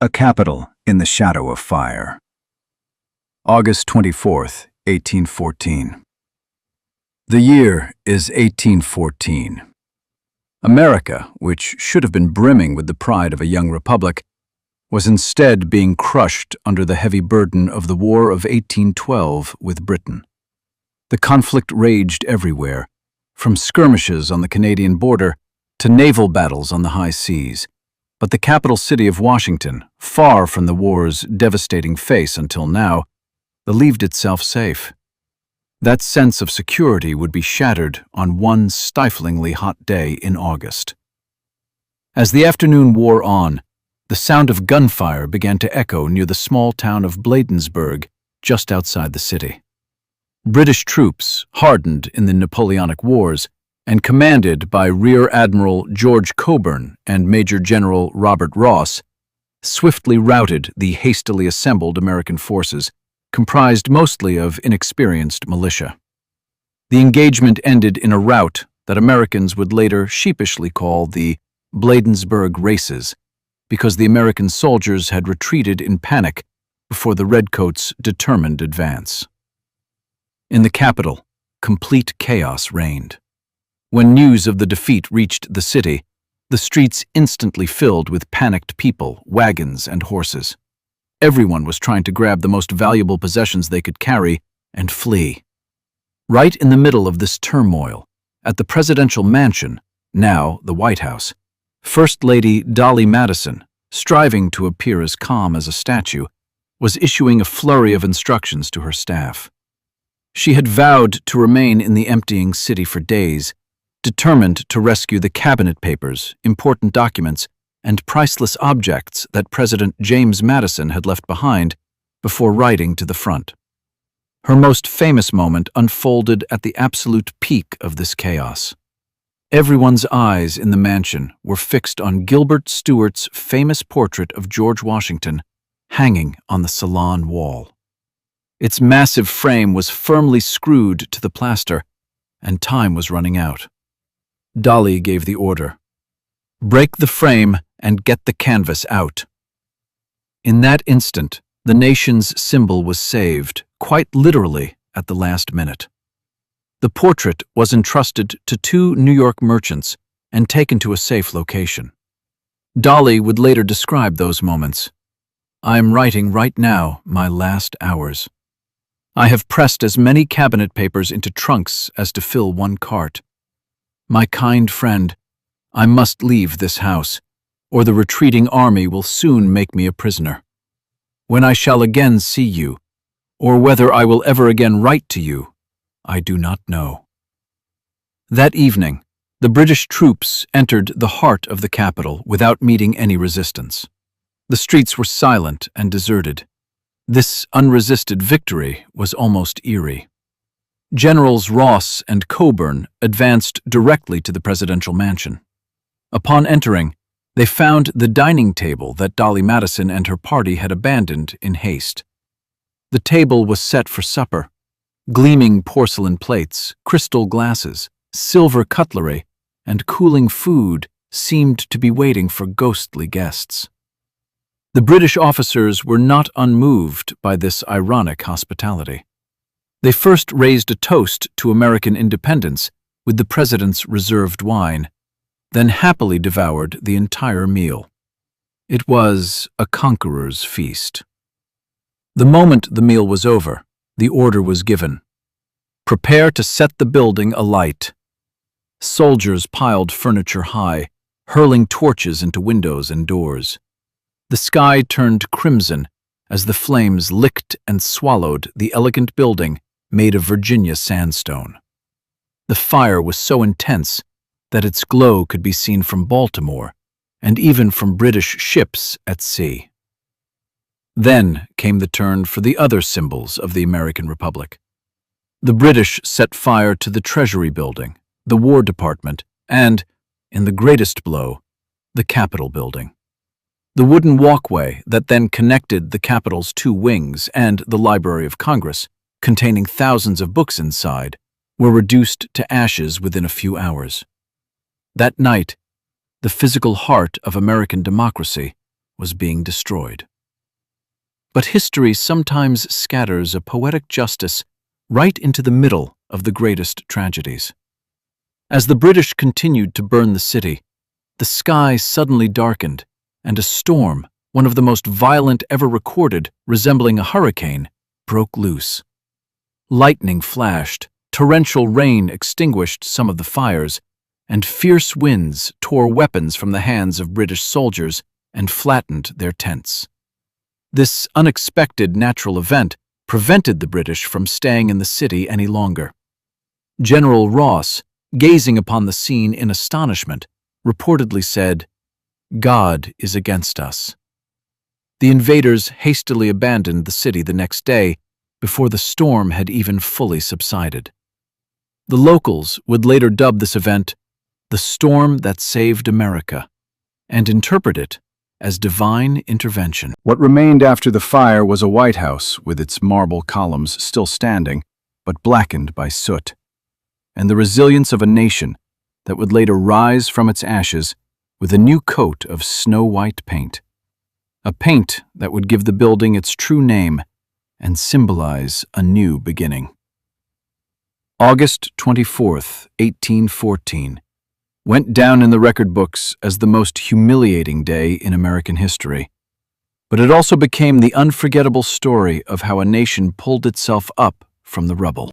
A Capital in the Shadow of Fire. August 24th, 1814. The year is 1814. America, which should have been brimming with the pride of a young republic, was instead being crushed under the heavy burden of the War of 1812 with Britain. The conflict raged everywhere, from skirmishes on the Canadian border to naval battles on the high seas. But the capital city of Washington, far from the war's devastating face until now, believed itself safe. That sense of security would be shattered on one stiflingly hot day in August. As the afternoon wore on, the sound of gunfire began to echo near the small town of Bladensburg, just outside the city. British troops, hardened in the Napoleonic Wars, and commanded by Rear Admiral George Cockburn and Major General Robert Ross, swiftly routed the hastily assembled American forces, comprised mostly of inexperienced militia. The engagement ended in a rout that Americans would later sheepishly call the Bladensburg Races, because the American soldiers had retreated in panic before the Redcoats' determined advance. In the capital, complete chaos reigned. When news of the defeat reached the city, the streets instantly filled with panicked people, wagons, and horses. Everyone was trying to grab the most valuable possessions they could carry and flee. Right in the middle of this turmoil, at the presidential mansion, now the White House, First Lady Dolley Madison, striving to appear as calm as a statue, was issuing a flurry of instructions to her staff. She had vowed to remain in the emptying city for days, determined to rescue the cabinet papers, important documents, and priceless objects that President James Madison had left behind before riding to the front. Her most famous moment unfolded at the absolute peak of this chaos. Everyone's eyes in the mansion were fixed on Gilbert Stuart's famous portrait of George Washington hanging on the salon wall. Its massive frame was firmly screwed to the plaster, and time was running out. Dolley gave the order. "Break the frame and get the canvas out." In that instant, the nation's symbol was saved, quite literally at the last minute. The portrait was entrusted to two New York merchants and taken to a safe location. Dolley would later describe those moments. "I am writing right now my last hours. I have pressed as many cabinet papers into trunks as to fill one cart. My kind friend, I must leave this house, or the retreating army will soon make me a prisoner. When I shall again see you, or whether I will ever again write to you, I do not know." That evening, the British troops entered the heart of the capital without meeting any resistance. The streets were silent and deserted. This unresisted victory was almost eerie. Generals Ross and Cockburn advanced directly to the presidential mansion. Upon entering, they found the dining table that Dolley Madison and her party had abandoned in haste. The table was set for supper. Gleaming porcelain plates, crystal glasses, silver cutlery, and cooling food seemed to be waiting for ghostly guests. The British officers were not unmoved by this ironic hospitality. They first raised a toast to American independence with the president's reserved wine, then happily devoured the entire meal. It was a conqueror's feast. The moment the meal was over, the order was given. Prepare to set the building alight. Soldiers piled furniture high, hurling torches into windows and doors. The sky turned crimson as the flames licked and swallowed the elegant building made of Virginia sandstone. The fire was so intense that its glow could be seen from Baltimore and even from British ships at sea. Then came the turn for the other symbols of the American Republic. The British set fire to the Treasury Building, the War Department, and, in the greatest blow, the Capitol Building. The wooden walkway that then connected the Capitol's two wings and the Library of Congress, containing thousands of books inside, were reduced to ashes within a few hours. That night, the physical heart of American democracy was being destroyed. But history sometimes scatters a poetic justice right into the middle of the greatest tragedies. As the British continued to burn the city, the sky suddenly darkened, and a storm, one of the most violent ever recorded, resembling a hurricane, broke loose. Lightning flashed, torrential rain extinguished some of the fires, and fierce winds tore weapons from the hands of British soldiers and flattened their tents. This unexpected natural event prevented the British from staying in the city any longer. General Ross, gazing upon the scene in astonishment, reportedly said, "God is against us." The invaders hastily abandoned the city the next day before the storm had even fully subsided. The locals would later dub this event the storm that saved America and interpret it as divine intervention. What remained after the fire was a White House with its marble columns still standing, but blackened by soot, and the resilience of a nation that would later rise from its ashes with a new coat of snow-white paint. A paint that would give the building its true name and symbolize a new beginning. August 24th, 1814, went down in the record books as the most humiliating day in American history. But it also became the unforgettable story of how a nation pulled itself up from the rubble.